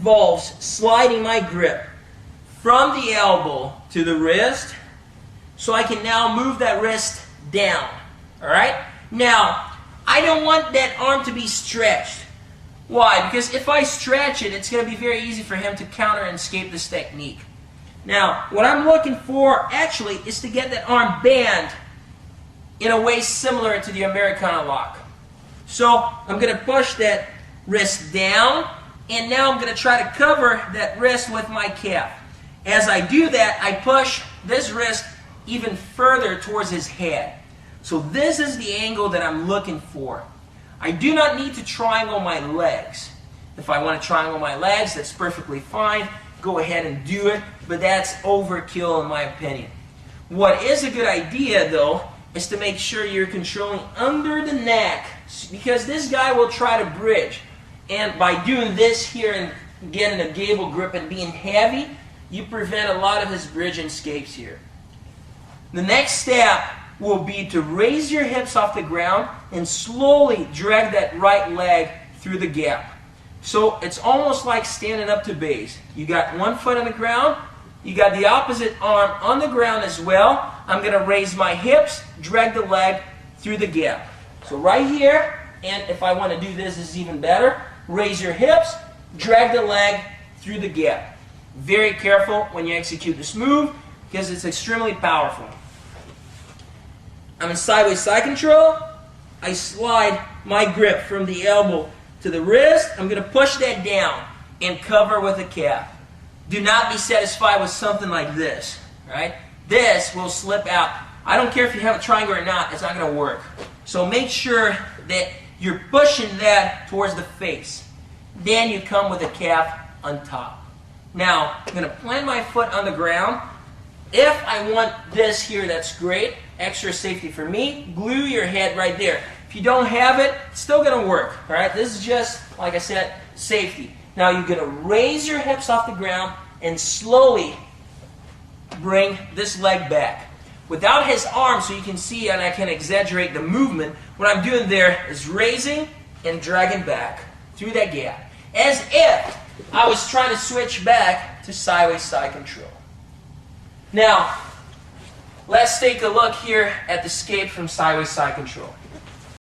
involves sliding my grip from the elbow to the wrist, so I can now move that wrist down. All right? Now, I don't want that arm to be stretched. Why? Because if I stretch it, it's going to be very easy for him to counter and escape this technique. Now, what I'm looking for actually is to get that arm band in a way similar to the Americana lock. So I'm going to push that wrist down, and now I'm going to try to cover that wrist with my calf. As I do that, I push this wrist even further towards his head. So this is the angle that I'm looking for. I do not need to triangle my legs. If I want to triangle my legs, that's perfectly fine. Go ahead and do it, but that's overkill in my opinion. What is a good idea, though, is to make sure you're controlling under the neck, because this guy will try to bridge. And by doing this here and getting a gable grip and being heavy, you prevent a lot of his bridge and escapes here. The next step will be to raise your hips off the ground and slowly drag that right leg through the gap. So it's almost like standing up to base. You got one foot on the ground, you got the opposite arm on the ground as well. I'm going to raise my hips, drag the leg through the gap. So right here, and if I want to do this, this is even better. Raise your hips, drag the leg through the gap. Very careful when you execute this move because it's extremely powerful. I'm in sideways side control. I slide my grip from the elbow to the wrist. I'm going to push that down and cover with a calf. Do not be satisfied with something like this. Right? This will slip out. I don't care if you have a triangle or not, it's not going to work. So make sure that you're pushing that towards the face. Then you come with a calf on top. Now, I'm going to plant my foot on the ground. If I want this here, that's great. Extra safety for me. Glue your head right there. If you don't have it, it's still going to work. All right? This is just, like I said, safety. Now you're going to raise your hips off the ground and slowly bring this leg back. Without his arm, so you can see and I can exaggerate the movement, what I'm doing there is raising and dragging back through that gap. As if I was trying to switch back to sideways side control. Now, let's take a look here at the escape from sideways side control.